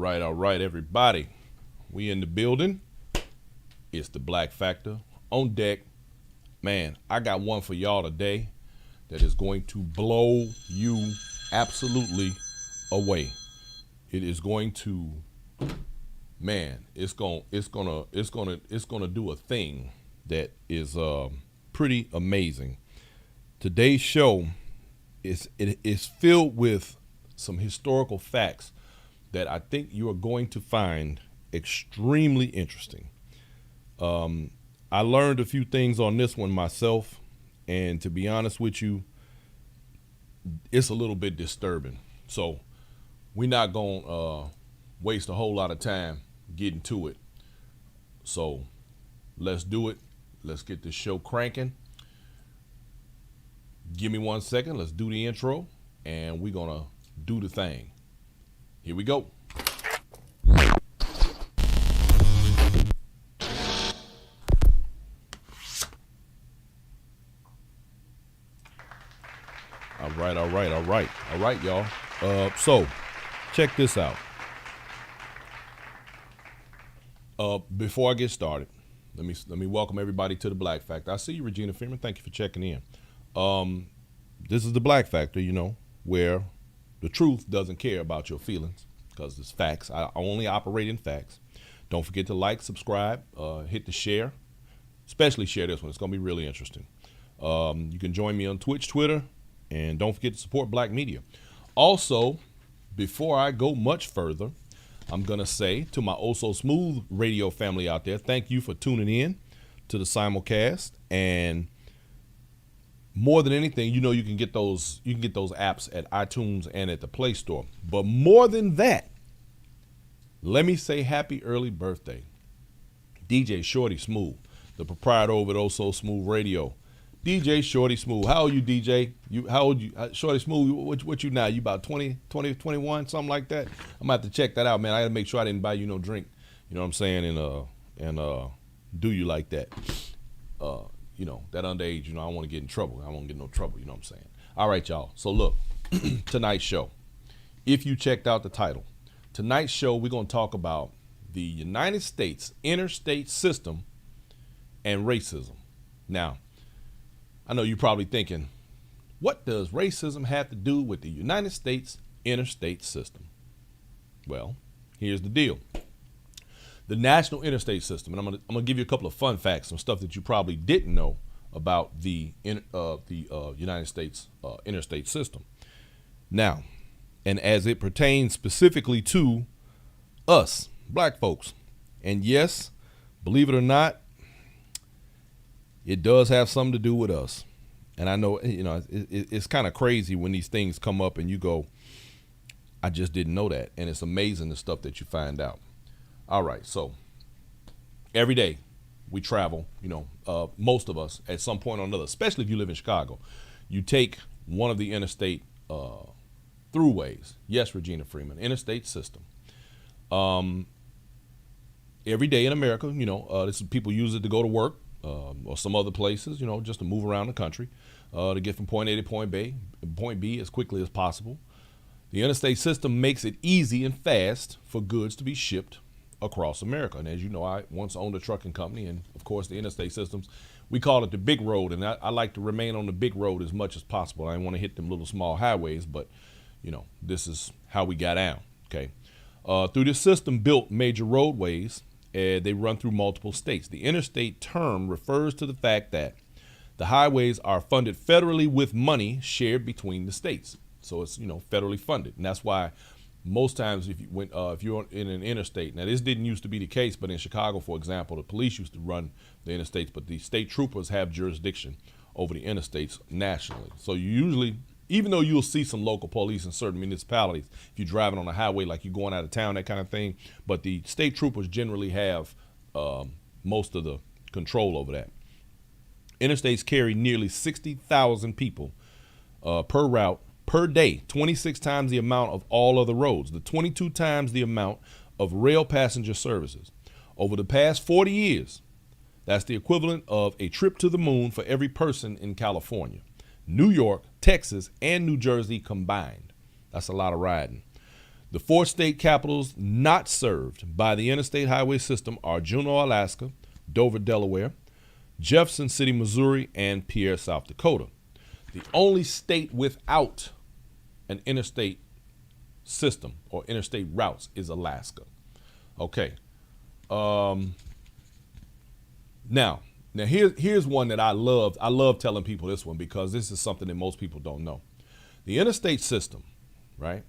all right, everybody. We in the building. It's the Black Factor on deck. Man, I got one for y'all today that is going to blow you absolutely away. It is going to, man, it's gonna do a thing that is pretty amazing. Today's show is filled with some historical facts that I think you are going to find extremely interesting. I learned a few things on this one myself, and to be honest with you, it's a little bit disturbing. So we're not going to waste a whole lot of time getting to it. So let's do it. Let's get this show cranking. Give me 1 second. Let's do the intro, and we're going to do the thing. Here we go. All right, y'all. So check this out. Before I get started, let me welcome everybody to the Black Factor. I see you, Regina Freeman. Thank you for checking in. This is the Black Factor, where the truth doesn't care about your feelings because it's facts. I only operate in facts. Don't forget to like, subscribe, hit the share, especially share this one. It's going to be really interesting. You can join me on Twitch, Twitter, and don't forget to support Black media. Also, before I go much further, I'm going to say to my Oh So Smooth radio family out there, thank you for tuning in to the simulcast. And more than anything, you can get those apps at iTunes and at the Play Store. But more than that, let me say happy early birthday, DJ Shorty Smooth, the proprietor over at Oh So Smooth Radio. DJ Shorty Smooth. How old you, DJ? How old you? Shorty Smooth, what you now? You about 20, 21, something like that? I'm going to have to check that out, man. I got to make sure I didn't buy you no drink, you know what I'm saying, and do you like that. That underage, I don't want to get in trouble. I won't get no trouble, you know what I'm saying. All right, y'all. So look, tonight's show, if you checked out the title, tonight's show, we're going to talk about the United States interstate system and racism. Now, I know you're probably thinking, what does racism have to do with the United States interstate system? Well, here's the deal. The national interstate system, and I'm gonna give you a couple of fun facts, some stuff that you probably didn't know about the United States interstate system. Now, and as it pertains specifically to us, black folks, and yes, believe it or not, it does have something to do with us. And I know, it's kind of crazy when these things come up and you go, I just didn't know that. And it's amazing the stuff that you find out. All right. So every day we travel, most of us at some point or another, especially if you live in Chicago, you take one of the interstate throughways. Yes, Regina Freeman, interstate system. Every day in America, people use it to go to work. Or some other places, just to move around the country, to get from point A to point B as quickly as possible. The interstate system makes it easy and fast for goods to be shipped across America. And as you know, I once owned a trucking company, and of course the interstate systems, we call it the big road, and I like to remain on the big road as much as possible. I didn't want to hit them little small highways, but this is how we got down, okay? Through this system built major roadways, they run through multiple states. The interstate term refers to the fact that the highways are funded federally with money shared between the states. So it's, federally funded. And that's why most times if you're in an interstate, now this didn't used to be the case, but in Chicago, for example, the police used to run the interstates, but the state troopers have jurisdiction over the interstates nationally. So you usually, even though you'll see some local police in certain municipalities, if you're driving on a highway like you're going out of town, that kind of thing, but the state troopers generally have most of the control over that. Interstates carry nearly 60,000 people per route per day, 26 times the amount of all other roads, 22 times the amount of rail passenger services. Over the past 40 years, that's the equivalent of a trip to the moon for every person in California, New York, Texas, and New Jersey combined. That's a lot of riding. The 4 state capitals not served by the Interstate Highway System are Juneau, Alaska, Dover, Delaware, Jefferson City, Missouri, and Pierre, South Dakota. The only state without an interstate system or interstate routes is Alaska. Okay. Now here's one that I love. I love telling people this one because this is something that most people don't know. The interstate system, right,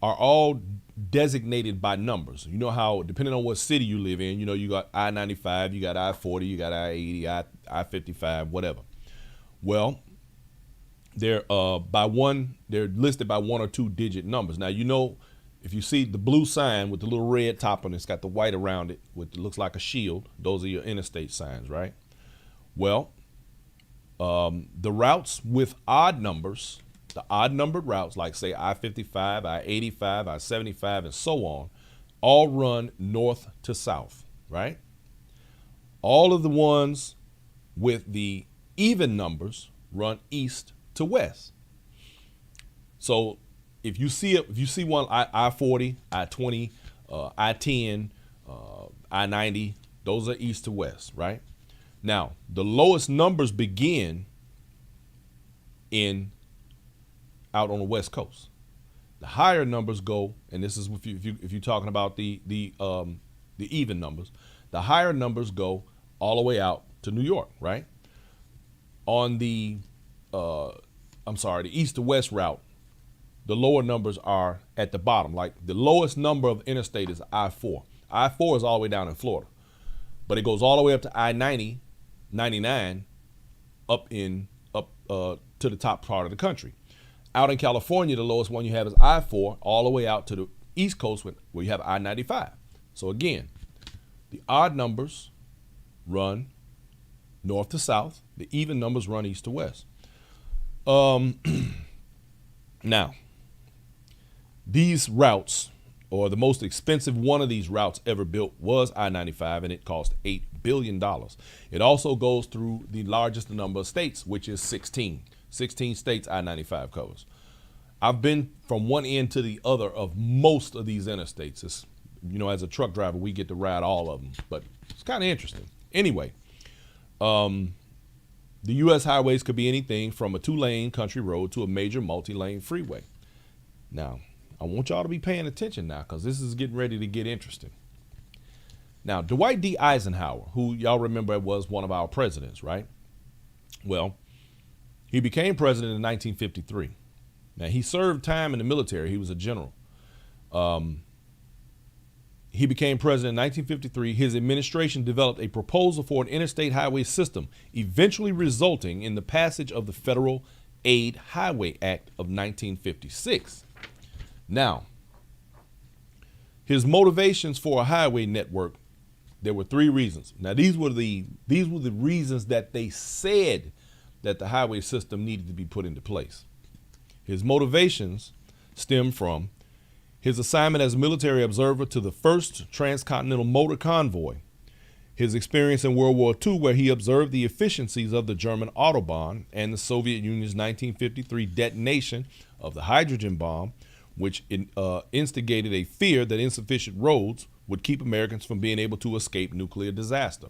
are all designated by numbers. You know how, depending on what city you live in, you know, you got I-95, you got I-40, you got I-80, I-55, whatever. Well, they're listed by 1 or 2 digit numbers. Now, you know, if you see the blue sign with the little red top on it, it's got the white around it, it looks like a shield. Those are your interstate signs, right? Well, the routes with odd numbers, the odd numbered routes, like say I-55, I-85, I-75, and so on, all run north to south, right? All of the ones with the even numbers run east to west. So if you see one I-40, I-20, I-10, I-90, those are east to west, right? Now, the lowest numbers begin out on the west coast. The higher numbers go, and this is if you're talking about the even numbers, the higher numbers go all the way out to New York, right? On the east to west route, the lower numbers are at the bottom. Like the lowest number of interstate is I-4. I-4 is all the way down in Florida, but it goes all the way up to I-90, 99, up to the top part of the country. Out in California, the lowest one you have is I-4, all the way out to the East Coast where you have I-95. So again, the odd numbers run north to south. The even numbers run east to west. Now, these routes, or the most expensive one of these routes ever built, was I-95, and it cost $8 billion. It also goes through the largest number of states, which is 16. 16 states I-95 covers. I've been from one end to the other of most of these interstates. It's, you know, as a truck driver, we get to ride all of them, but it's kind of interesting. Anyway, the U.S. highways could be anything from a 2-lane country road to a major multi-lane freeway. Now, I want y'all to be paying attention now because this is getting ready to get interesting. Now, Dwight D. Eisenhower, who y'all remember was one of our presidents, right? Well, he became president in 1953. Now, he served time in the military. He was a general. He became president in 1953. His administration developed a proposal for an interstate highway system, eventually resulting in the passage of the Federal Aid Highway Act of 1956. Now, his motivations for a highway network, there were 3 reasons. Now, these were the reasons that they said that the highway system needed to be put into place. His motivations stem from his assignment as a military observer to the first transcontinental motor convoy, his experience in World War II, where he observed the efficiencies of the German Autobahn, and the Soviet Union's 1953 detonation of the hydrogen bomb, which instigated a fear that insufficient roads would keep Americans from being able to escape nuclear disaster.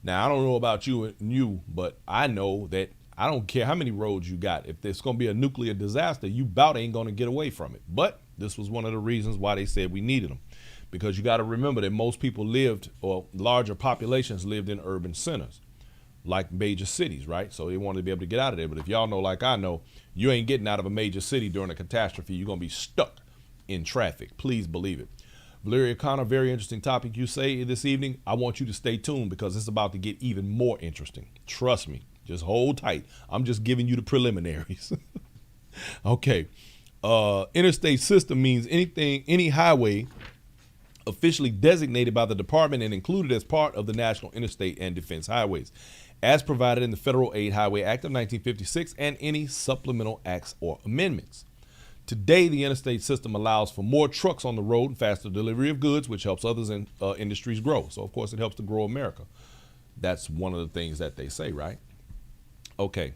Now, I don't know about you, but I know that I don't care how many roads you got. If there's going to be a nuclear disaster, you about ain't going to get away from it. But this was one of the reasons why they said we needed them. Because you got to remember that most people lived, or larger populations lived in urban centers, like major cities, right? So they wanted to be able to get out of there. But if y'all know, like I know, you ain't getting out of a major city during a catastrophe. You're going to be stuck in traffic. Please believe it. Valeria Connor, very interesting topic you say this evening. I want you to stay tuned because it's about to get even more interesting. Trust me. Just hold tight. I'm just giving you the preliminaries. Okay. Interstate system means any highway officially designated by the department and included as part of the National Interstate and Defense Highways, as provided in the Federal Aid Highway Act of 1956 and any supplemental acts or amendments. Today, the interstate system allows for more trucks on the road and faster delivery of goods, which helps others in industries grow. So, of course, it helps to grow America. That's one of the things that they say, right? Okay.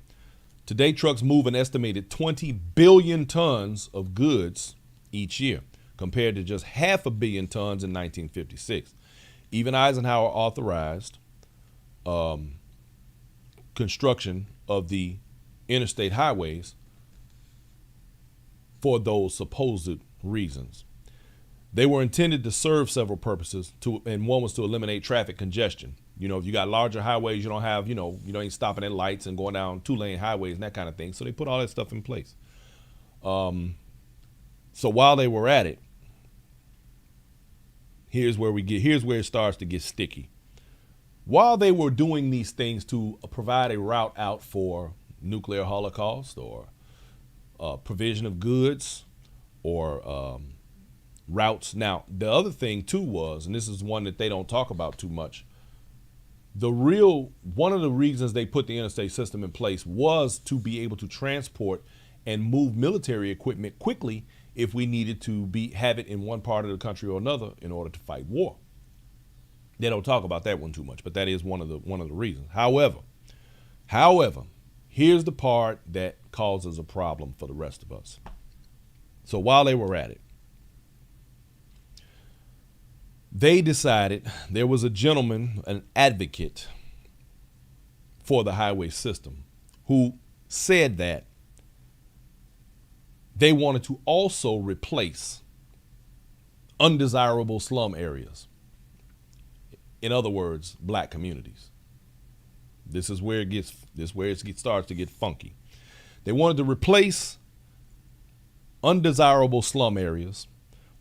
Today, trucks move an estimated 20 billion tons of goods each year, compared to just 500 million tons in 1956. Even Eisenhower authorized construction of the interstate highways for those supposed reasons. They were intended to serve several purposes, and one was to eliminate traffic congestion. You know, if you got larger highways, you don't have, you ain't stopping at lights and going down 2-lane highways and that kind of thing. So they put all that stuff in place. So while they were at it, here's where it starts to get sticky. While they were doing these things to provide a route out for nuclear holocaust or provision of goods or routes. Now, the other thing too was, and this is one that they don't talk about too much, one of the reasons they put the interstate system in place was to be able to transport and move military equipment quickly if we needed to have it in one part of the country or another in order to fight war. They don't talk about that one too much, but that is one of the reasons. However, here's the part that causes a problem for the rest of us. So while they were at it, they decided, there was a gentleman, an advocate for the highway system, who said that they wanted to also replace undesirable slum areas. In other words, black communities. This is where it starts to get funky. They wanted to replace undesirable slum areas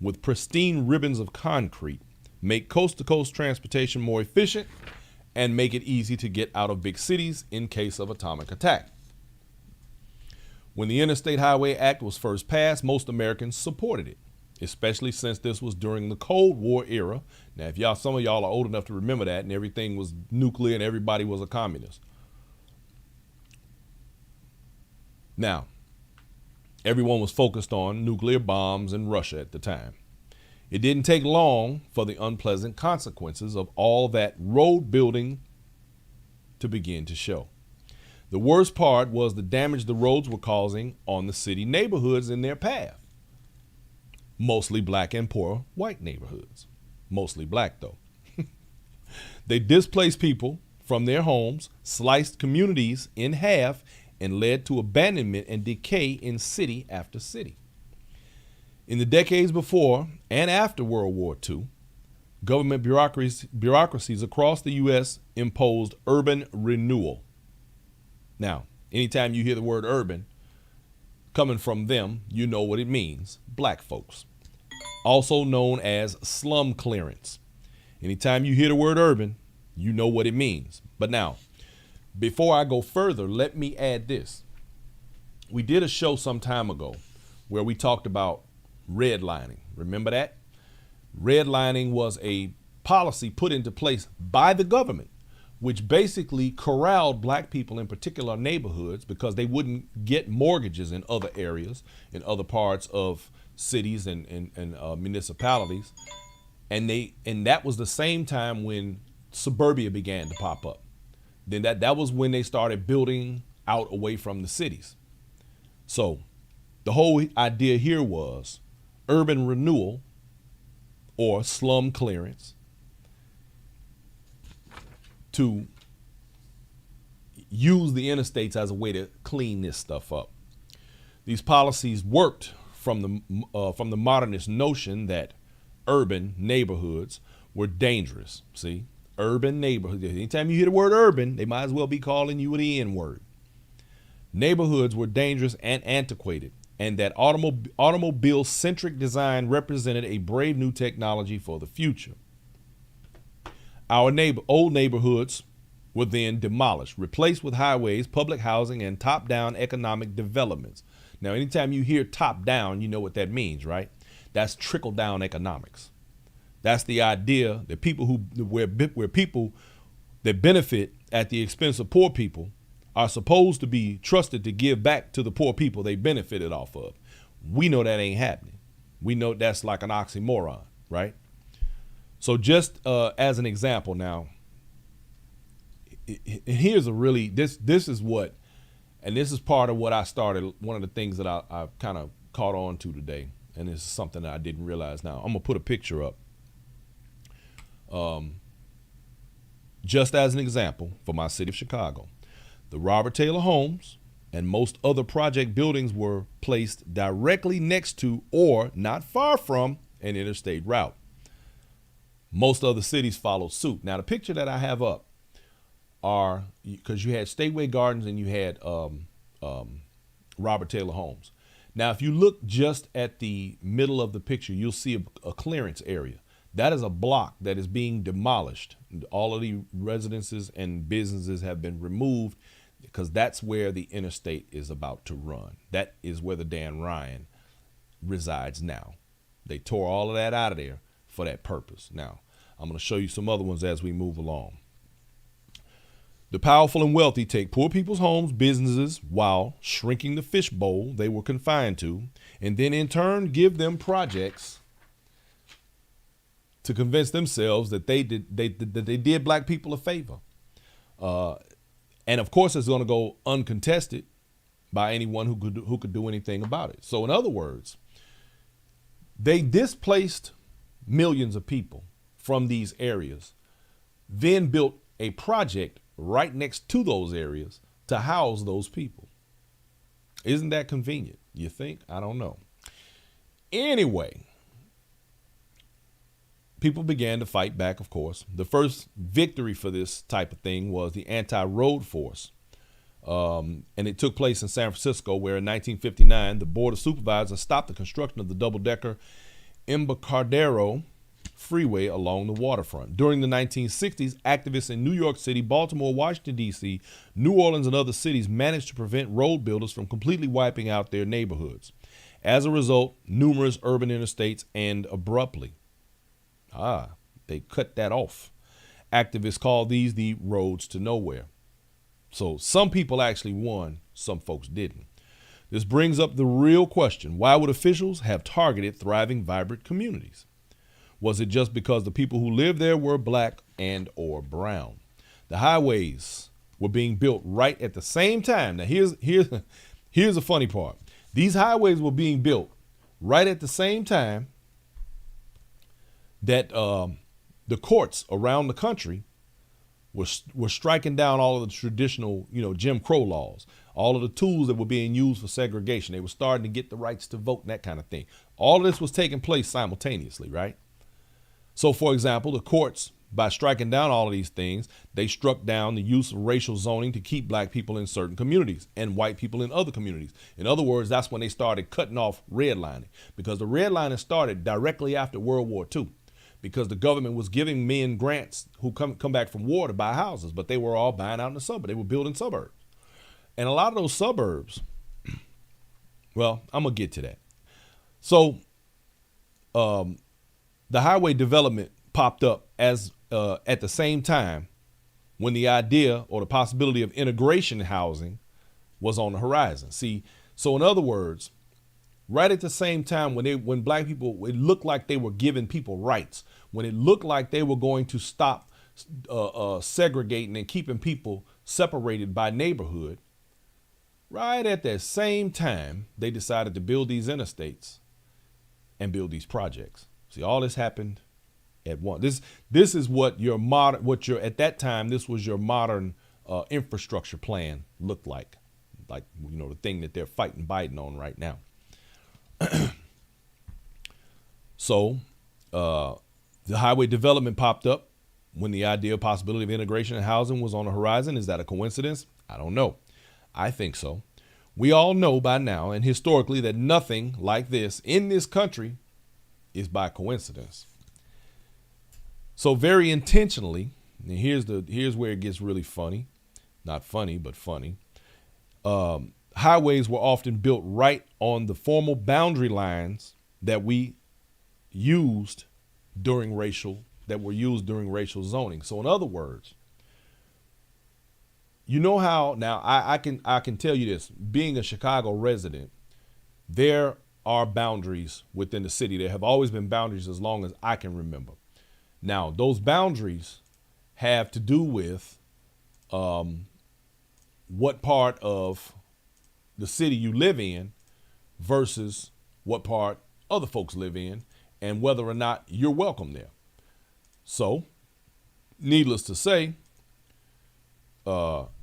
with pristine ribbons of concrete, make coast-to-coast transportation more efficient, and make it easy to get out of big cities in case of atomic attack. When the Interstate Highway Act was first passed, most Americans supported it, especially since this was during the Cold War era. Now, if some of y'all are old enough to remember that, and everything was nuclear and everybody was a communist. Now, everyone was focused on nuclear bombs in Russia at the time. It didn't take long for the unpleasant consequences of all that road building to begin to show. The worst part was the damage the roads were causing on the city neighborhoods in their path. Mostly black and poor white neighborhoods. Mostly black, though. They displaced people from their homes, sliced communities in half, and led to abandonment and decay in city after city. In the decades before and after World War II, government bureaucracies across the U.S. imposed urban renewal. Now, anytime you hear the word urban coming from them, you know what it means: black folks. Also known as slum clearance. Anytime you hear the word urban, you know what it means. But now, before I go further, let me add this. We did a show some time ago where we talked about redlining. Remember that? Redlining was a policy put into place by the government, which basically corralled black people in particular neighborhoods because they wouldn't get mortgages in other areas, in other parts of cities and municipalities. And that was the same time when suburbia began to pop up. Then that was when they started building out away from the cities. So the whole idea here was urban renewal or slum clearance to use the interstates as a way to clean this stuff up. These policies worked from the modernist notion that urban neighborhoods were dangerous. See, urban neighborhoods. Anytime you hear the word urban, they might as well be calling you the N-word. Neighborhoods were dangerous and antiquated, and that automobile-centric design represented a brave new technology for the future. Our old neighborhoods were then demolished, replaced with highways, public housing, and top-down economic developments. Now, anytime you hear top-down, you know what that means, right? That's trickle-down economics. That's the idea that where people that benefit at the expense of poor people are supposed to be trusted to give back to the poor people they benefited off of. We know that ain't happening. We know that's like an oxymoron, right? So just as an example now, here's this is what, and this is part of what I started, one of the things that I kind of caught on to today. and this is something that I didn't realize now. I'm gonna put a picture up. Just as an example for my city of Chicago, the Robert Taylor homes and most other project buildings were placed directly next to or not far from an interstate route. Most other cities followed suit. Now, the picture that I have up are, because you had Stateway Gardens and you had Robert Taylor homes. Now, if you look just at the middle of the picture, you'll see a clearance area. That is a block that is being demolished. All of the residences and businesses have been removed because that's where the interstate is about to run. That is where the Dan Ryan resides now. They tore all of that out of there for that purpose. Now, I'm going to show you some other ones as we move along. The powerful and wealthy take poor people's homes, businesses, while shrinking the fishbowl they were confined to, and then in turn give them projects to convince themselves that they did black people a favor. And of course, it's going to go uncontested by anyone who could do anything about it. So in other words, they displaced millions of people from these areas, then built a project right next to those areas to house those people. Isn't that convenient? You think? I don't know. Anyway, people began to fight back, of course. The first victory for this type of thing was the anti-road force. And it took place in San Francisco, where in 1959, the Board of Supervisors stopped the construction of the double-decker Embarcadero Freeway along the waterfront. During the 1960s, activists in New York City, Baltimore, Washington, D.C., New Orleans, and other cities managed to prevent road builders from completely wiping out their neighborhoods. As a result, numerous urban interstates and abruptly, they cut that off. Activists call these the roads to nowhere. So some people actually won, some folks didn't. This brings up the real question: why would officials have targeted thriving, vibrant communities? Was it just because the people who lived there were black and or brown? The highways were being built right at the same time. Now here's the funny part. These highways were being built right at the same time that the courts around the country were striking down all of the traditional, Jim Crow laws, all of the tools that were being used for segregation. They were starting to get the rights to vote and that kind of thing. All of this was taking place simultaneously, right? So, for example, the courts, by striking down all of these things, they struck down the use of racial zoning to keep black people in certain communities and white people in other communities. In other words, that's when they started cutting off redlining, because the redlining started directly after World War II, because the government was giving men grants who come back from war to buy houses, but they were all buying out in the suburbs. They were building suburbs. And a lot of those suburbs, well, I'm going to get to that. So, the highway development popped up as at the same time when the idea or the possibility of integration housing was on the horizon. See, so in other words, right at the same time when black people, it looked like they were giving people rights, when it looked like they were going to stop segregating and keeping people separated by neighborhood, right at that same time, they decided to build these interstates and build these projects. See, all this happened at once. This is what at that time, this was your modern infrastructure plan looked like the thing that they're fighting Biden on right now. So the highway development popped up when the idea of possibility of integration and housing was on the horizon. Is that a coincidence? I don't know. I think so. We all know by now and historically that nothing like this in this country is by coincidence. So very intentionally, and here's where it gets really funny, not funny, but funny. Highways were often built right on the formal boundary lines that were used during racial zoning. So in other words, you know how now I can tell you this, being a Chicago resident, there are boundaries within the city. There have always been boundaries as long as I can remember. Now, those boundaries have to do with what part of the city you live in versus what part other folks live in and whether or not you're welcome there. So, needless to say, what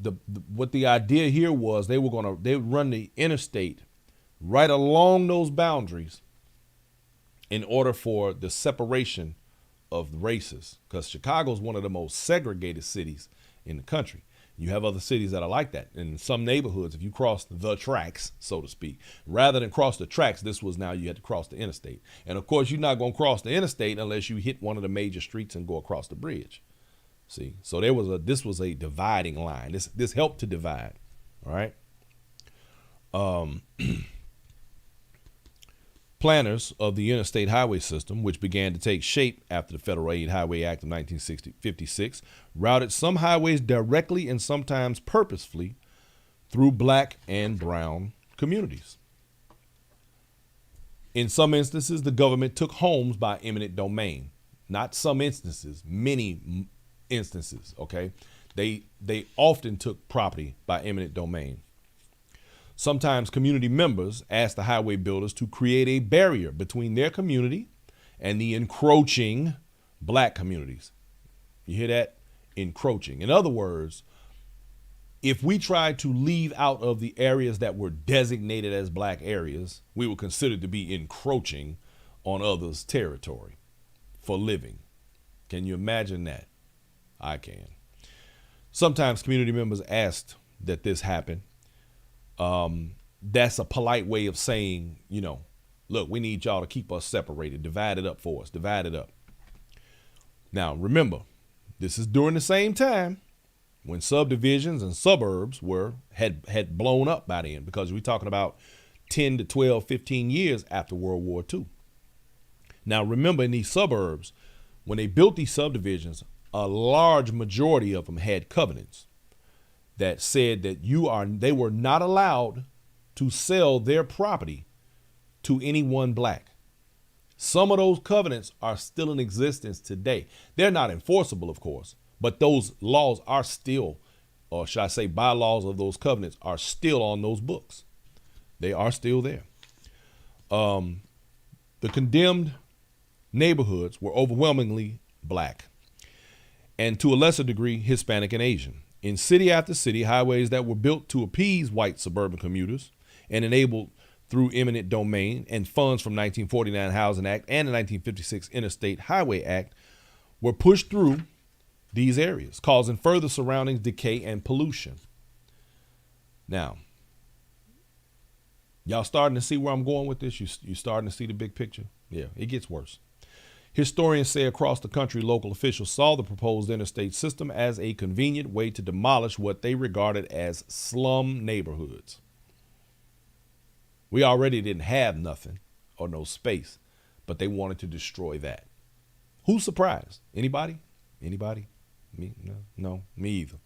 the idea here was they would run the interstate right along those boundaries in order for the separation of the races, because Chicago is one of the most segregated cities in the country. You have other cities that are like that. In some neighborhoods, if you cross the tracks, so to speak, rather than cross the tracks, you had to cross the interstate. And of course, you're not going to cross the interstate unless you hit one of the major streets and go across the bridge. See, so this was a dividing line. This helped to divide. All right. Planners of the Interstate Highway System, which began to take shape after the Federal Aid Highway Act of 1956, routed some highways directly and sometimes purposefully through black and brown communities. In some instances, the government took homes by eminent domain. Not some instances, many instances, okay? They often took property by eminent domain. Sometimes community members asked the highway builders to create a barrier between their community and the encroaching black communities. You hear that? Encroaching. In other words, if we tried to leave out of the areas that were designated as black areas, we were considered to be encroaching on others' territory for living. Can you imagine that? I can. Sometimes community members asked that this happen. That's a polite way of saying, look, we need y'all to keep us separated. Divide it up for us. Divide it up. Now, remember, this is during the same time when subdivisions and suburbs had blown up by then, because we're talking about 10 to 12, 15 years after World War II. Now, remember, in these suburbs, when they built these subdivisions, a large majority of them had covenants that said that they were not allowed to sell their property to anyone black. Some of those covenants are still in existence today. They're not enforceable, of course, but those laws are still, or should I say bylaws of those covenants are still on those books. They are still there. The condemned neighborhoods were overwhelmingly black, and to a lesser degree, Hispanic and Asian. In city after city, highways that were built to appease white suburban commuters and enabled through eminent domain and funds from 1949 Housing Act and the 1956 Interstate Highway Act were pushed through these areas, causing further surrounding decay and pollution. Now, y'all starting to see where I'm going with this? You starting to see the big picture? Yeah, it gets worse. Historians say across the country, local officials saw the proposed interstate system as a convenient way to demolish what they regarded as slum neighborhoods. We already didn't have nothing or no space, but they wanted to destroy that. Who's surprised? Anybody? Anybody? Me? No, me either.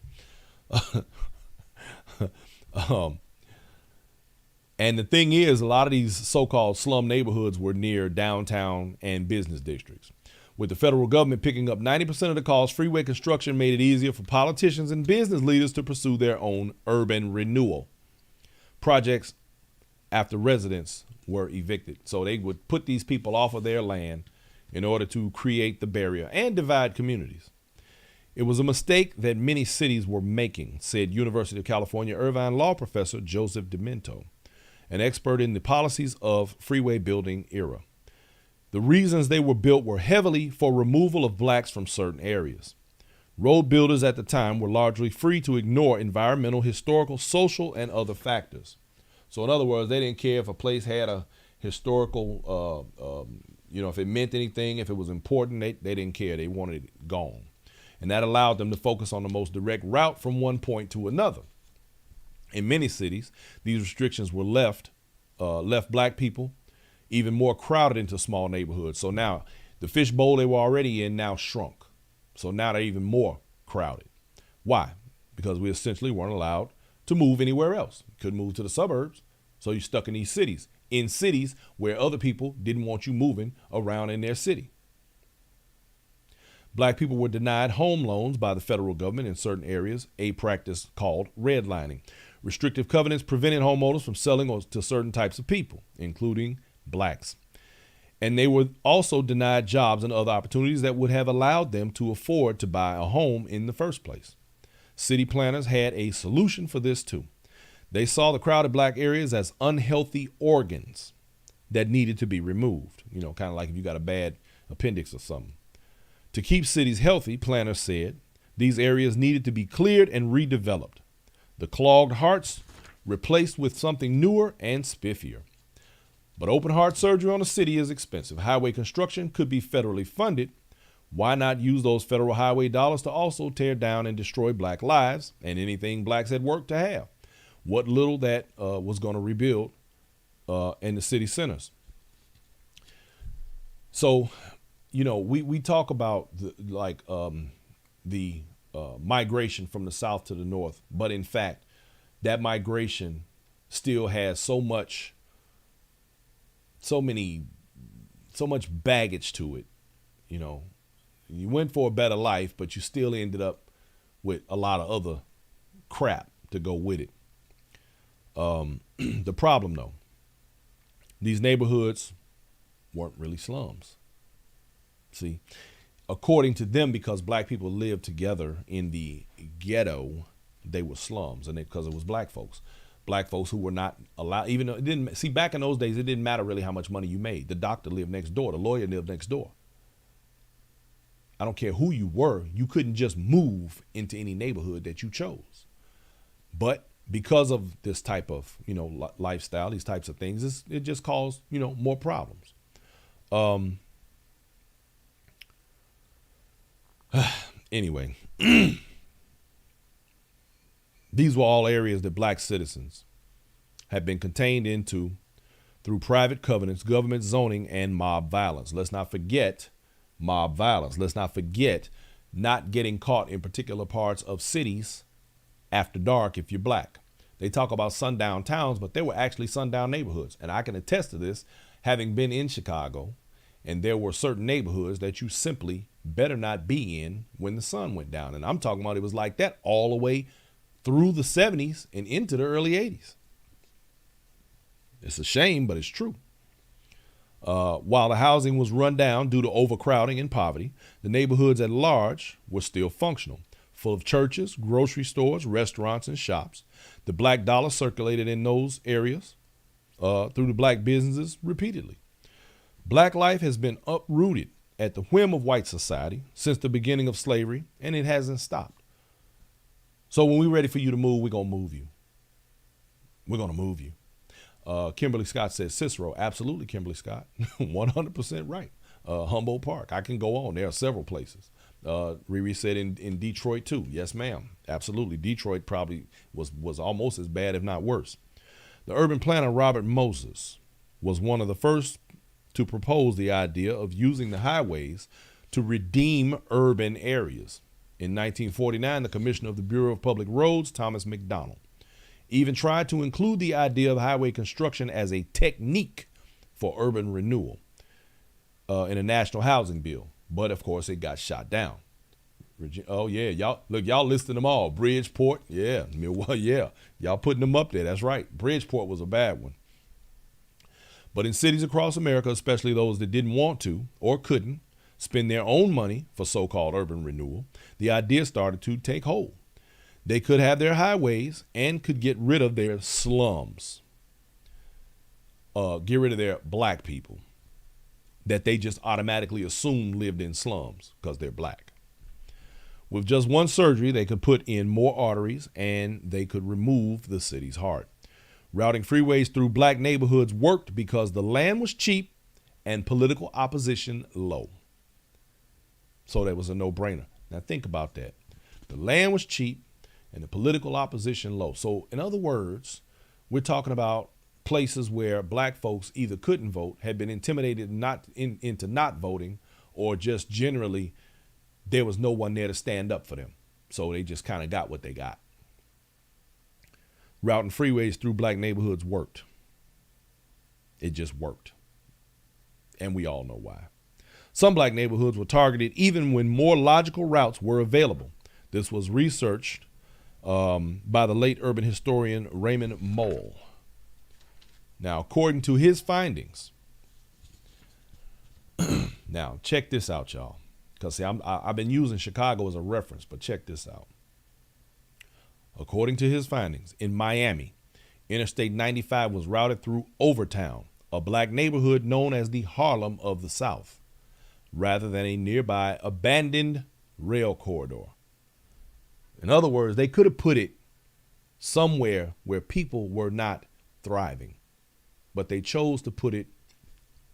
And the thing is, a lot of these so-called slum neighborhoods were near downtown and business districts. With the federal government picking up 90% of the cost, freeway construction made it easier for politicians and business leaders to pursue their own urban renewal projects after residents were evicted. So they would put these people off of their land in order to create the barrier and divide communities. It was a mistake that many cities were making, said University of California Irvine law professor Joseph Demento, an expert in the policies of freeway building era. The reasons they were built were heavily for removal of blacks from certain areas. Road builders at the time were largely free to ignore environmental, historical, social, and other factors. So in other words, they didn't care if a place had a historical, if it meant anything, if it was important, they didn't care. They wanted it gone. And that allowed them to focus on the most direct route from one point to another. In many cities, these restrictions were left black people even more crowded into small neighborhoods. So now the fishbowl they were already in now shrunk. So now they're even more crowded. Why? Because we essentially weren't allowed to move anywhere else. You couldn't move to the suburbs. So you're stuck in these cities, where other people didn't want you moving around in their city. Black people were denied home loans by the federal government in certain areas, a practice called redlining. Restrictive covenants prevented homeowners from selling to certain types of people, including blacks. And they were also denied jobs and other opportunities that would have allowed them to afford to buy a home in the first place. City planners had a solution for this too. They saw the crowded black areas as unhealthy organs that needed to be removed. You know, kind of like if you got a bad appendix or something. To keep cities healthy, planners said, these areas needed to be cleared and redeveloped. The clogged hearts replaced with something newer and spiffier. But open heart surgery on a city is expensive. Highway construction could be federally funded. Why not use those federal highway dollars to also tear down and destroy black lives and anything blacks had worked to have? What little that was going to rebuild in the city centers. So, you know, we talk about the migration from the south to the north, but in fact, that migration still has so much baggage to it. You know, you went for a better life, but you still ended up with a lot of other crap to go with it. The problem though, these neighborhoods weren't really slums. See, according to them, because black people lived together in the ghetto, they were slums, and because it was black folks who were not allowed, even though it didn't, see, back in those days, it didn't matter really how much money you made. The doctor lived next door. The lawyer lived next door. I don't care who you were. You couldn't just move into any neighborhood that you chose. But because of this type of, you know, lifestyle, these types of things, it just caused, you know, more problems. Anyway, these were all areas that black citizens had been contained into through private covenants, government zoning, and mob violence. Let's not forget mob violence. Let's not forget not getting caught in particular parts of cities after dark if you're black. They talk about sundown towns, but there were actually sundown neighborhoods. And I can attest to this, having been in Chicago, and there were certain neighborhoods that you simply better not be in when the sun went down. And I'm talking about it was like that all the way through the 70s and into the early 80s. It's a shame, but it's true. While the housing was run down due to overcrowding and poverty, the neighborhoods at large were still functional, full of churches, grocery stores, restaurants, and shops. The black dollar circulated in those areas through the black businesses repeatedly. Black life has been uprooted at the whim of white society since the beginning of slavery, and it hasn't stopped. So when we're ready for you to move, we're going to move you. We're going to move you. Kimberly Scott says, Cicero, absolutely, Kimberly Scott, 100% right. Humboldt Park, I can go on. There are several places. Riri said in Detroit too. Yes, ma'am. Absolutely. Detroit probably was almost as bad, if not worse. The urban planner Robert Moses was one of the first to propose the idea of using the highways to redeem urban areas. In 1949, the commissioner of the Bureau of Public Roads, Thomas McDonald, even tried to include the idea of highway construction as a technique for urban renewal in a national housing bill. But of course, it got shot down. Oh yeah, y'all listing them all. Bridgeport, yeah, well, yeah, y'all putting them up there. That's right. Bridgeport was a bad one. But in cities across America, especially those that didn't want to or couldn't spend their own money for so-called urban renewal, the idea started to take hold. They could have their highways and could get rid of their slums. Get rid of their black people that they just automatically assumed lived in slums because they're black. With just one surgery, they could put in more arteries and they could remove the city's heart. Routing freeways through black neighborhoods worked because the land was cheap and political opposition low. So that was a no-brainer. Now think about that. The land was cheap and the political opposition low. So in other words, we're talking about places where black folks either couldn't vote, had been intimidated into not voting, or just generally there was no one there to stand up for them. So they just kind of got what they got. Routing freeways through black neighborhoods worked. It just worked. And we all know why. Some black neighborhoods were targeted even when more logical routes were available. This was researched by the late urban historian Raymond Mole. Now, according to his findings, now check this out, y'all, because see, I've been using Chicago as a reference, but check this out. According to his findings, in Miami, Interstate 95 was routed through Overtown, a black neighborhood known as the Harlem of the South, rather than a nearby abandoned rail corridor. In other words, they could have put it somewhere where people were not thriving, but they chose to put it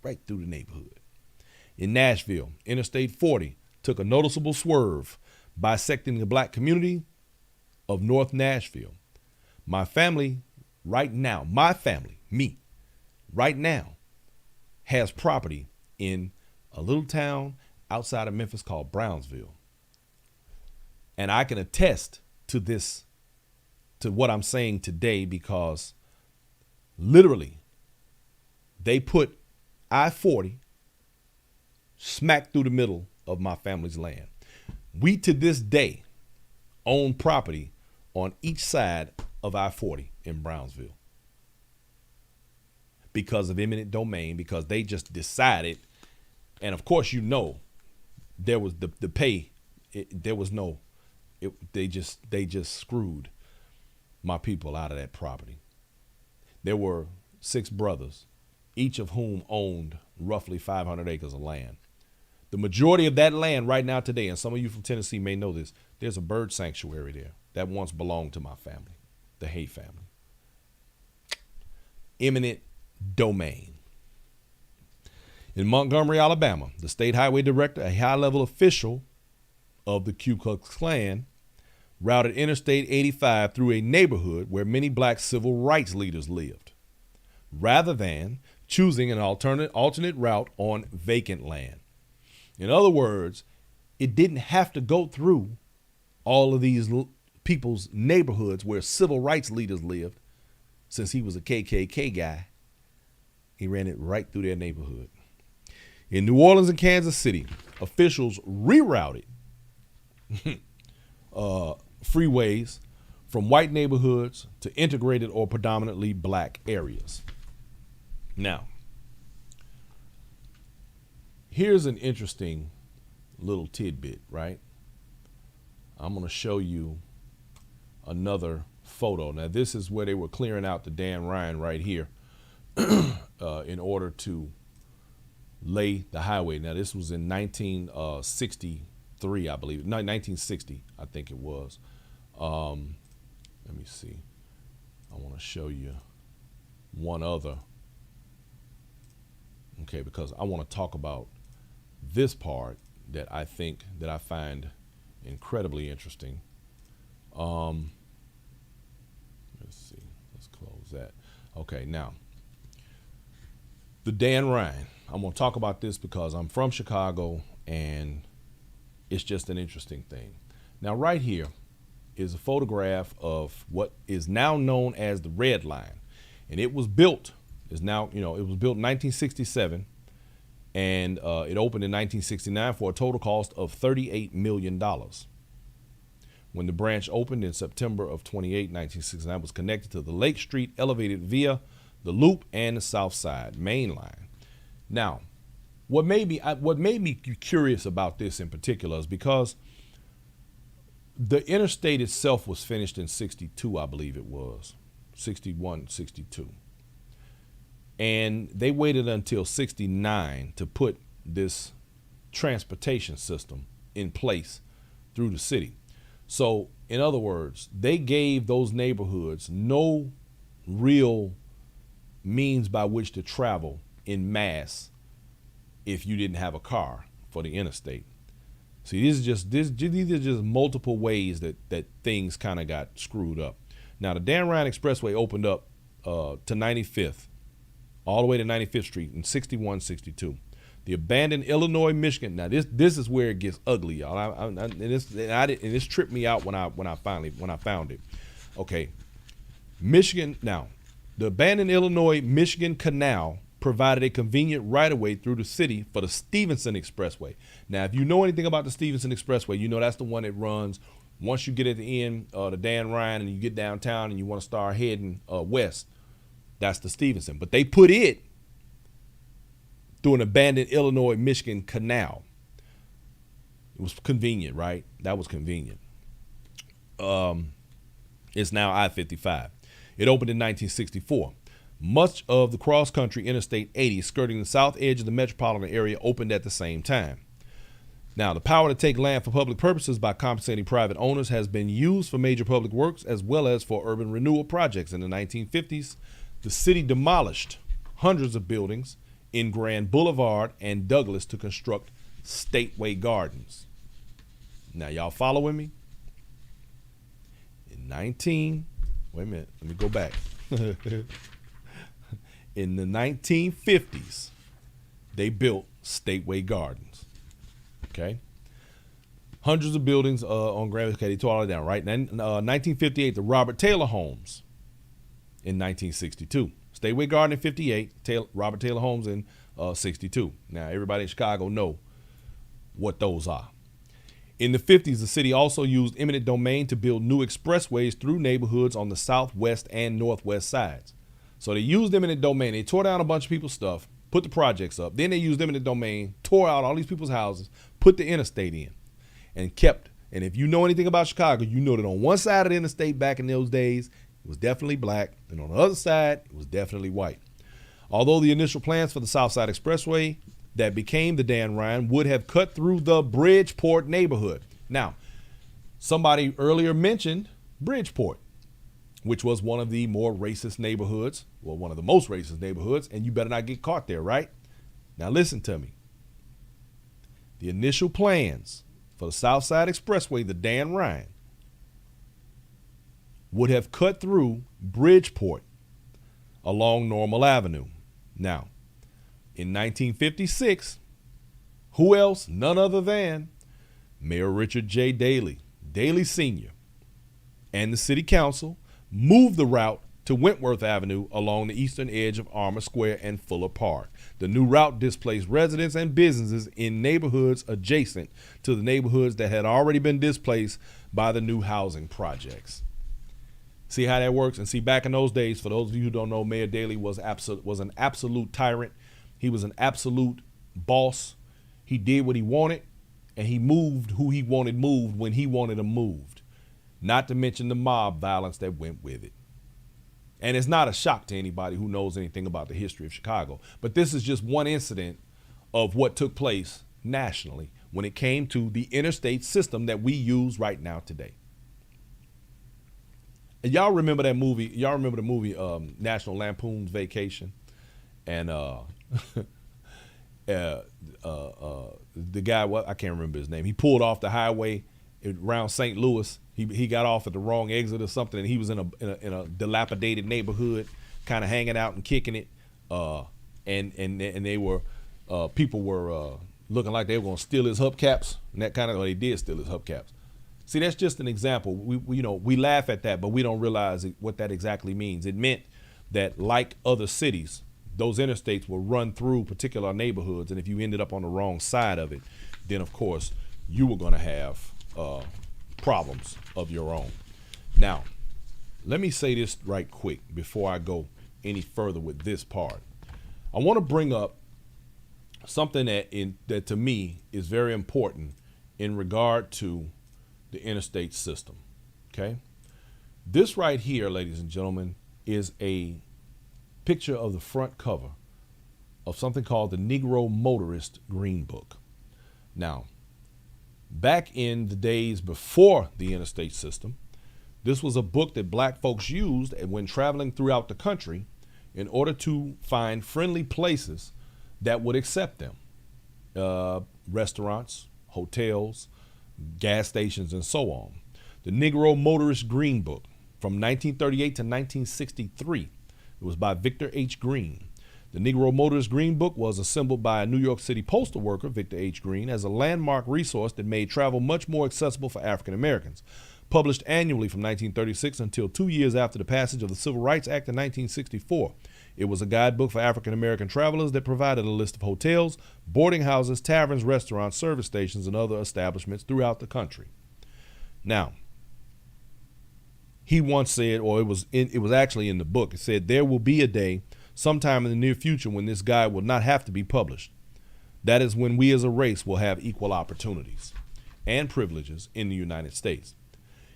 right through the neighborhood. In Nashville, Interstate 40 took a noticeable swerve, bisecting the black community of North Nashville. My family right now, me, right now, has property in a little town outside of Memphis called Brownsville. And I can attest to this, to what I'm saying today, because literally they put I-40 smack through the middle of my family's land. We to this day own property on each side of I-40 in Brownsville because of eminent domain, because they just decided. And of course, you know, there was the pay. There was no. They just screwed my people out of that property. There were 6 brothers, each of whom owned roughly 500 acres of land. The majority of that land right now today, and some of you from Tennessee may know this, there's a bird sanctuary there that once belonged to my family, the Hay family. Eminent domain. In Montgomery, Alabama, the state highway director, a high-level official of the Ku Klux Klan, routed Interstate 85 through a neighborhood where many black civil rights leaders lived, rather than choosing an alternate route on vacant land. In other words, it didn't have to go through all of these people's neighborhoods where civil rights leaders lived. Since he was a KKK guy, he ran it right through their neighborhood. In New Orleans and Kansas City, officials rerouted freeways from white neighborhoods to integrated or predominantly black areas. Now, here's an interesting little tidbit, right? I'm going to show you another photo. Now, this is where they were clearing out the Dan Ryan right here in order to lay the highway. Now, this was in 1963, I believe. No, 1960, I think it was. Let me see. I want to show you one other. Okay, because I want to talk about this part that I find incredibly interesting. Let's see. Let's close that. Okay, now the Dan Ryan. I'm going to talk about this because I'm from Chicago and it's just an interesting thing. Now, right here is a photograph of what is now known as the Red Line, and it was built. It was built in 1967. And it opened in 1969 for a total cost of $38 million. When the branch opened in September of 1969, it was connected to the Lake Street elevated via the Loop and the South Side Main Line. Now, what made me curious about this in particular is because the interstate itself was finished in 62, I believe it was, 61, 62. And they waited until 69 to put this transportation system in place through the city. So, in other words, they gave those neighborhoods no real means by which to travel in mass if you didn't have a car for the interstate. See, these are just multiple ways that things kind of got screwed up. Now, the Dan Ryan Expressway opened up to 95th. All the way to 95th Street in 61, 62. The abandoned Illinois, Michigan. Now this is where it gets ugly, y'all. And this tripped me out when I found it. Okay, Michigan. Now, the abandoned Illinois, Michigan Canal provided a convenient right-of-way through the city for the Stevenson Expressway. Now, if you know anything about the Stevenson Expressway, you know that's the one that runs Once you get at the end of the Dan Ryan and you get downtown and you want to start heading west, that's the Stevenson. But they put it through an abandoned Illinois-Michigan canal. It was convenient, right? That was convenient. It's now I-55. It opened in 1964. Much of the cross-country Interstate 80 skirting the south edge of the metropolitan area opened at the same time. Now, the power to take land for public purposes by compensating private owners has been used for major public works as well as for urban renewal projects. In the 1950s, the city demolished hundreds of buildings in Grand Boulevard and Douglas to construct stateway gardens. Now, y'all following me? Wait a minute, let me go back. In the 1950s, they built stateway gardens. Okay. Hundreds of buildings on Grand, okay, they tore all it down, right? 1958, the Robert Taylor homes in 1962. Stateway Garden in 58, Robert Taylor homes in 62. Now, everybody in Chicago know what those are. In the 50s, the city also used eminent domain to build new expressways through neighborhoods on the southwest and northwest sides. So they used eminent domain. They tore down a bunch of people's stuff, put the projects up. Then they used eminent domain, tore out all these people's houses, put the interstate in, and kept. And if you know anything about Chicago, you know that on one side of the interstate back in those days, it was definitely black, and on the other side, it was definitely white. Although the initial plans for the South Side Expressway that became the Dan Ryan would have cut through the Bridgeport neighborhood. Now, somebody earlier mentioned Bridgeport, which was one of the more racist neighborhoods, well, one of the most racist neighborhoods, and you better not get caught there, right? Now listen to me. The initial plans for the South Side Expressway, the Dan Ryan, would have cut through Bridgeport along Normal Avenue. Now, in 1956, who else? None other than Mayor Richard J. Daley, Daley Sr., and the city council moved the route to Wentworth Avenue along the eastern edge of Armour Square and Fuller Park. The new route displaced residents and businesses in neighborhoods adjacent to the neighborhoods that had already been displaced by the new housing projects. See how that works? And see, back in those days, for those of you who don't know, Mayor Daley was an absolute tyrant. He was an absolute boss. He did what he wanted, and he moved who he wanted moved when he wanted them moved. Not to mention the mob violence that went with it. And it's not a shock to anybody who knows anything about the history of Chicago. But this is just one incident of what took place nationally when it came to the interstate system that we use right now today. And y'all remember that movie? Y'all remember the movie National Lampoon's Vacation? And the guy, I can't remember his name. He pulled off the highway around St. Louis. He got off at the wrong exit or something, and he was in a dilapidated neighborhood, kind of hanging out and kicking it. And they were people were looking like they were going to steal his hubcaps, and that kind of, they did steal his hubcaps. See, that's just an example. We laugh at that, but we don't realize what that exactly means. It meant that, like other cities, those interstates will run through particular neighborhoods, and if you ended up on the wrong side of it, then of course you were going to have problems of your own. Now, let me say this right quick before I go any further with this part. I want to bring up something that to me is very important in regard to the interstate system. Okay, this right here, ladies and gentlemen, is a picture of the front cover of something called the Negro Motorist Green Book. Now, back in the days before the interstate system, this was a book that black folks used when traveling throughout the country in order to find friendly places that would accept them. Restaurants, hotels, gas stations, and so on. The Negro Motorist Green Book from 1938 to 1963. It was by Victor H. Green. The Negro Motorist Green Book was assembled by a New York City postal worker, Victor H. Green, as a landmark resource that made travel much more accessible for African Americans. Published annually from 1936 until 2 years after the passage of the Civil Rights Act in 1964. It was a guidebook for African American travelers that provided a list of hotels, boarding houses, taverns, restaurants, service stations, and other establishments throughout the country. Now, He once said, or it was actually in the book, it said, there will be a day sometime in the near future when this guide will not have to be published. That is when we as a race will have equal opportunities and privileges in the United States.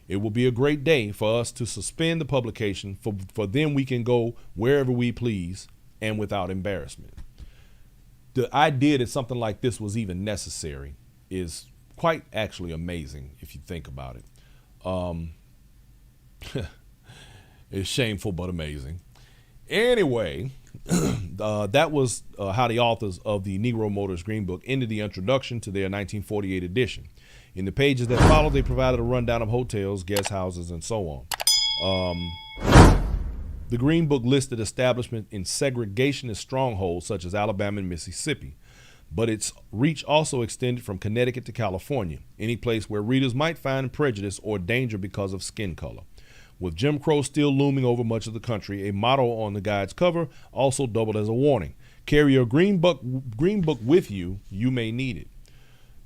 It will be a great day for us to suspend the publication, for then we can go wherever we please and without embarrassment. The idea that something like this was even necessary is quite actually amazing if you think about it. It's shameful but amazing. Anyway, that was how the authors of the Negro Motors Green Book ended the introduction to their 1948 edition. In the pages that followed, they provided a rundown of hotels, guest houses, and so on. The Green Book listed establishments in segregationist strongholds such as Alabama and Mississippi, but its reach also extended from Connecticut to California, any place where readers might find prejudice or danger because of skin color. With Jim Crow still looming over much of the country, a motto on the guide's cover also doubled as a warning. Carry your Green Book with you. You may need it.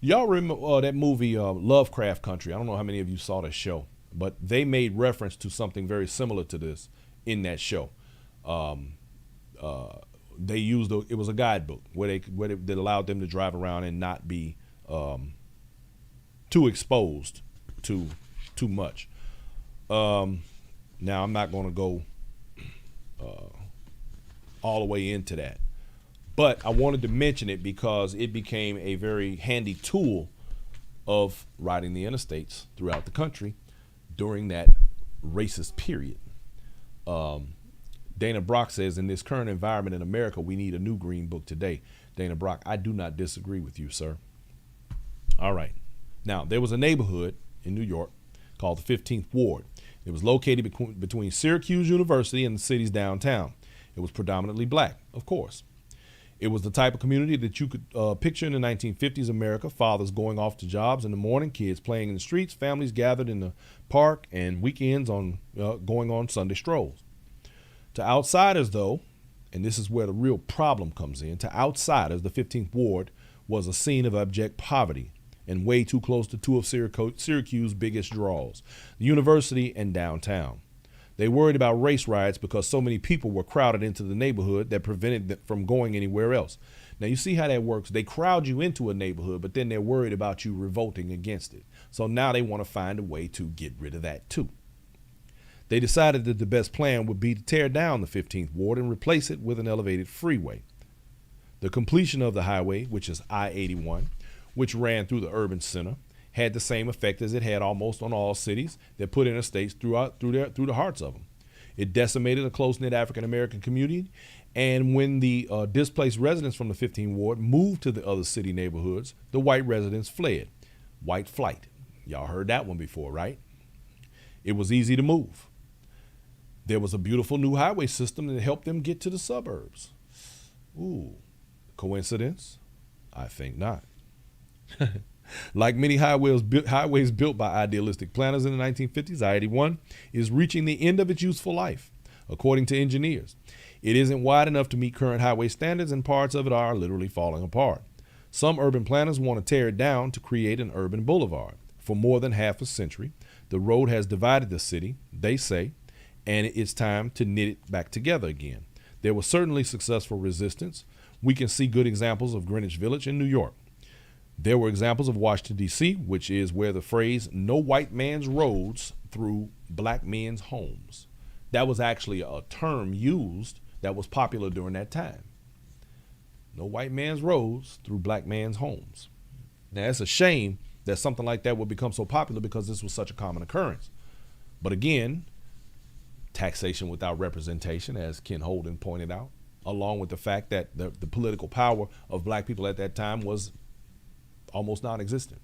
Y'all remember that movie Lovecraft Country? I don't know how many of you saw that show, but they made reference to something very similar to this in that show. They used it was a guidebook that allowed them to drive around and not be too exposed to too much. Now I'm not going to go all the way into that, but I wanted to mention it because it became a very handy tool of riding the interstates throughout the country during that racist period. Dana Brock says, in this current environment in America, we need a new Green Book today. Dana Brock, I do not disagree with you, sir. All right. Now, there was a neighborhood in New York called the 15th Ward. It was located between Syracuse University and the city's downtown. It was predominantly black, of course. It was the type of community that you could picture in the 1950s America, fathers going off to jobs in the morning, kids playing in the streets, families gathered in the park, and weekends going on Sunday strolls. To outsiders, though, and this is where the real problem comes in, to outsiders, the 15th Ward was a scene of abject poverty and way too close to two of Syracuse's biggest draws, the university and downtown. They worried about race riots because so many people were crowded into the neighborhood that prevented them from going anywhere else. Now, you see how that works. They crowd you into a neighborhood, but then they're worried about you revolting against it. So now they want to find a way to get rid of that too. They decided that the best plan would be to tear down the 15th Ward and replace it with an elevated freeway. The completion of the highway, which is I-81, which ran through the urban center, had the same effect as it had almost on all cities that put interstates through the hearts of them. It decimated a close-knit African-American community, and when the displaced residents from the 15th Ward moved to the other city neighborhoods, the white residents fled. White flight. Y'all heard that one before, right? It was easy to move. There was a beautiful new highway system that helped them get to the suburbs. Ooh, coincidence? I think not. Like many highways built by idealistic planners in the 1950s, I-81 is reaching the end of its useful life. According to engineers, it isn't wide enough to meet current highway standards, and parts of it are literally falling apart. Some urban planners want to tear it down to create an urban boulevard. For more than half a century, the road has divided the city, they say, and it's time to knit it back together again. There was certainly successful resistance. We can see good examples of Greenwich Village in New York. There were examples of Washington, D.C., which is where the phrase, no white man's roads through black men's homes. That was actually a term used that was popular during that time. No white man's roads through black man's homes. Now, it's a shame that something like that would become so popular because this was such a common occurrence. But again, taxation without representation, as Ken Holden pointed out, along with the fact that the political power of black people at that time was almost non-existent.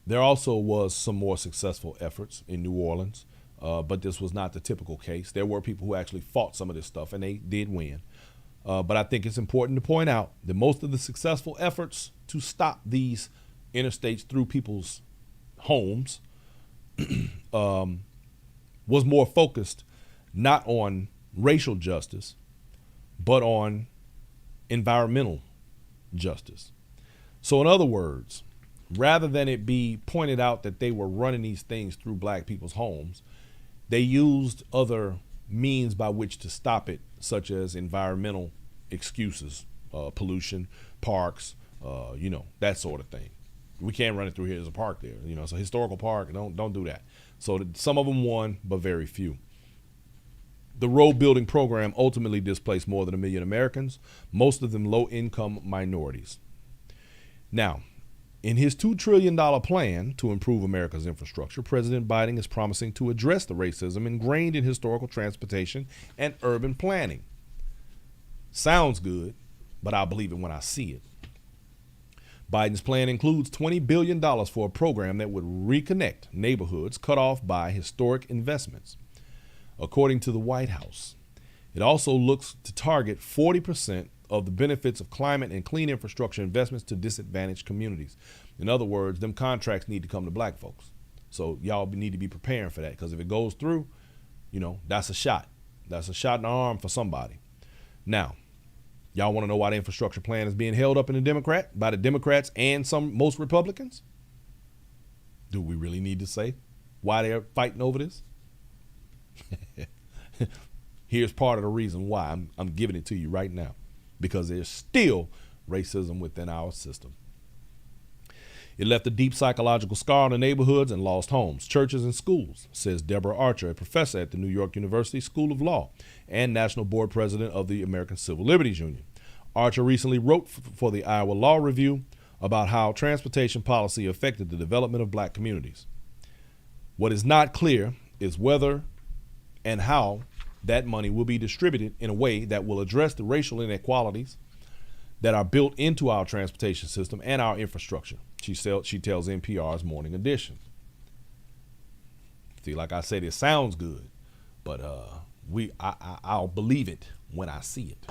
There also was some more successful efforts in New Orleans, but this was not the typical case. There were people who actually fought some of this stuff, and they did win. But I think it's important to point out that most of the successful efforts to stop these interstates through people's homes was more focused not on racial justice, but on environmental justice. So in other words, rather than it be pointed out that they were running these things through black people's homes, they used other means by which to stop it, such as environmental excuses, pollution, parks, that sort of thing. We can't run it through here. There's a park there. It's a historical park. Don't do that. So some of them won, but very few. The road building program ultimately displaced more than 1 million Americans, most of them low-income minorities. Now, in his $2 trillion plan to improve America's infrastructure, President Biden is promising to address the racism ingrained in historical transportation and urban planning. Sounds good, but I'll believe it when I see it. Biden's plan includes $20 billion for a program that would reconnect neighborhoods cut off by historic investments. According to the White House, it also looks to target 40% of the benefits of climate and clean infrastructure investments to disadvantaged communities. In other words, them contracts need to come to black folks. So y'all need to be preparing for that, because if it goes through, that's a shot. That's a shot in the arm for somebody. Now, y'all want to know why the infrastructure plan is being held up by the Democrats and most Republicans? Do we really need to say why they're fighting over this? Here's part of the reason why I'm giving it to you right now. Because there's still racism within our system. It left a deep psychological scar on the neighborhoods and lost homes, churches, and schools, says Deborah Archer, a professor at the New York University School of Law and national board president of the American Civil Liberties Union. Archer recently wrote for the Iowa Law Review about how transportation policy affected the development of black communities. What is not clear is whether and how that money will be distributed in a way that will address the racial inequalities that are built into our transportation system and our infrastructure, she tells NPR's Morning Edition. See, like I said, it sounds good, but I'll believe it when I see it.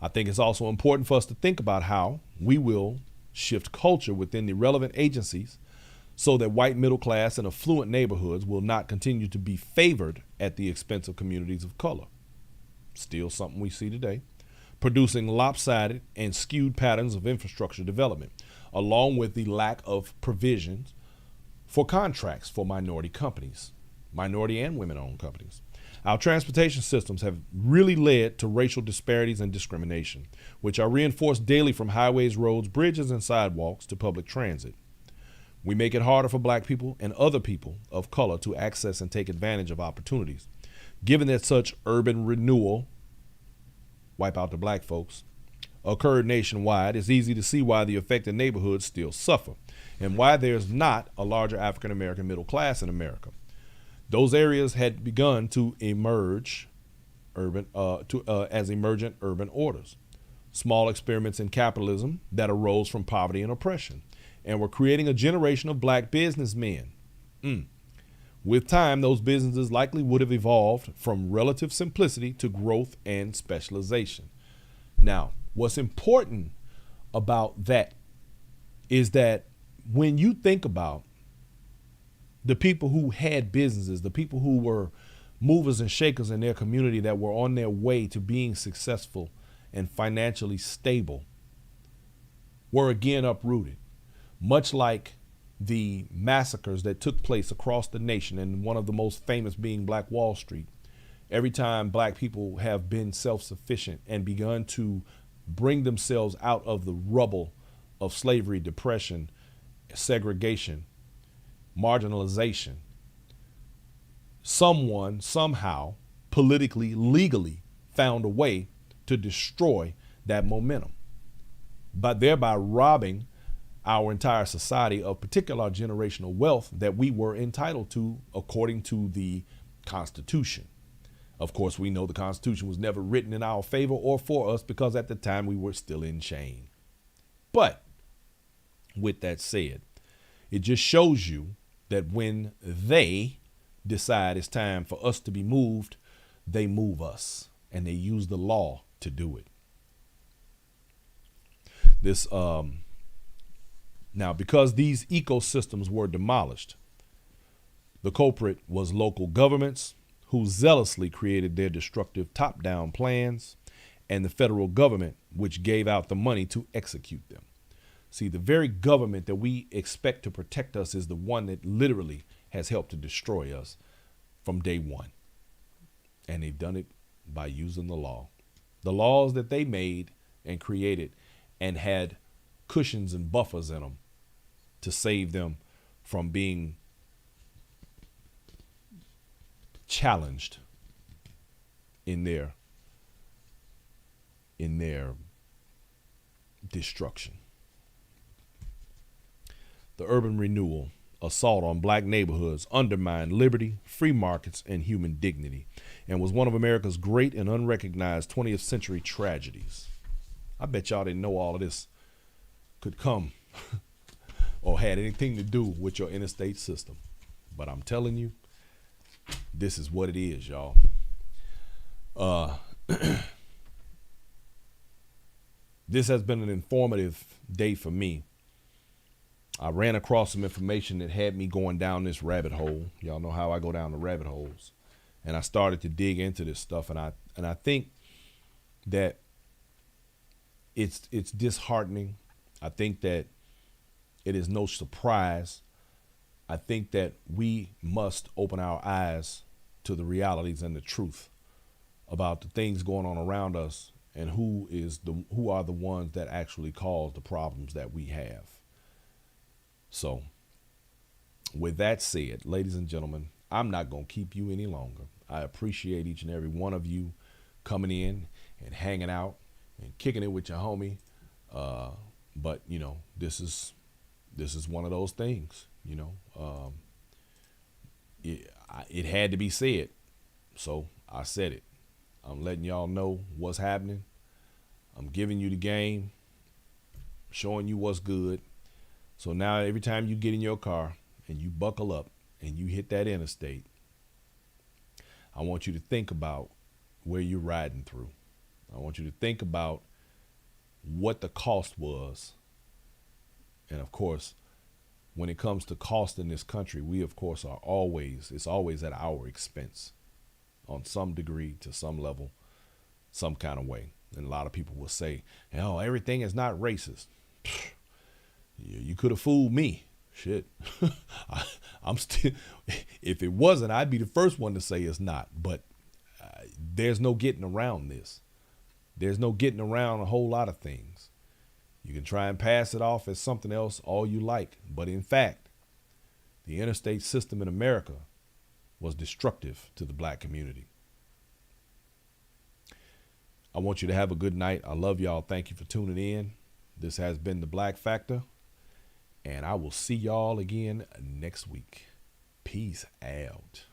I think it's also important for us to think about how we will shift culture within the relevant agencies so that white middle class and affluent neighborhoods will not continue to be favored at the expense of communities of color. Still something we see today, producing lopsided and skewed patterns of infrastructure development, along with the lack of provisions for contracts for minority companies, minority and women-owned companies. Our transportation systems have really led to racial disparities and discrimination, which are reinforced daily from highways, roads, bridges, and sidewalks to public transit. We make it harder for black people and other people of color to access and take advantage of opportunities. Given that such urban renewal, wipe out the black folks, occurred nationwide, it's easy to see why the affected neighborhoods still suffer and why there's not a larger African-American middle class in America. Those areas had begun to emerge as emergent urban orders, small experiments in capitalism that arose from poverty and oppression, and were creating a generation of black businessmen. With time, those businesses likely would have evolved from relative simplicity to growth and specialization. Now, what's important about that is that when you think about the people who had businesses, the people who were movers and shakers in their community that were on their way to being successful and financially stable, were again uprooted. Much like the massacres that took place across the nation, and one of the most famous being Black Wall Street. Every time black people have been self-sufficient and begun to bring themselves out of the rubble of slavery, depression, segregation, marginalization, someone somehow politically, legally found a way to destroy that momentum, but thereby robbing our entire society of particular generational wealth that we were entitled to according to the Constitution. Of course, we know the Constitution was never written in our favor or for us because at the time we were still in chain. But with that said, it just shows you that when they decide it's time for us to be moved, they move us, and they use the law to do it. Now, because these ecosystems were demolished, the culprit was local governments who zealously created their destructive top-down plans, and the federal government, which gave out the money to execute them. See, the very government that we expect to protect us is the one that literally has helped to destroy us from day one. And they've done it by using the law. The laws that they made and created and had cushions and buffers in them to save them from being challenged in their destruction. The urban renewal, assault on black neighborhoods, undermined liberty, free markets, and human dignity, and was one of America's great and unrecognized 20th century tragedies. I bet y'all didn't know all of this could come or had anything to do with your interstate system. But I'm telling you, this is what it is, y'all. This has been an informative day for me. I ran across some information that had me going down this rabbit hole. Y'all know how I go down the rabbit holes. And I started to dig into this stuff, and I think that it's disheartening. I think that it is no surprise. I think that we must open our eyes to the realities and the truth about the things going on around us and who are the ones that actually cause the problems that we have. So with that said, ladies and gentlemen, I'm not going to keep you any longer. I appreciate each and every one of you coming in and hanging out and kicking it with your homie. But you know, this is one of those things, you know, it had to be said. So I said it. I'm letting y'all know what's happening. I'm giving you the game, showing you what's good. So now every time you get in your car and you buckle up and you hit that interstate, I want you to think about where you're riding through. I want you to think about what the cost was. And of course, when it comes to cost in this country, we of course it's always at our expense on some degree, to some level, some kind of way. And a lot of people will say, oh, everything is not racist. You could have fooled me. Shit. I'm still, if it wasn't, I'd be the first one to say it's not. But there's no getting around this. There's no getting around a whole lot of things. You can try and pass it off as something else all you like. But in fact, the interstate system in America was destructive to the black community. I want you to have a good night. I love y'all. Thank you for tuning in. This has been The Black Factor, and I will see y'all again next week. Peace out.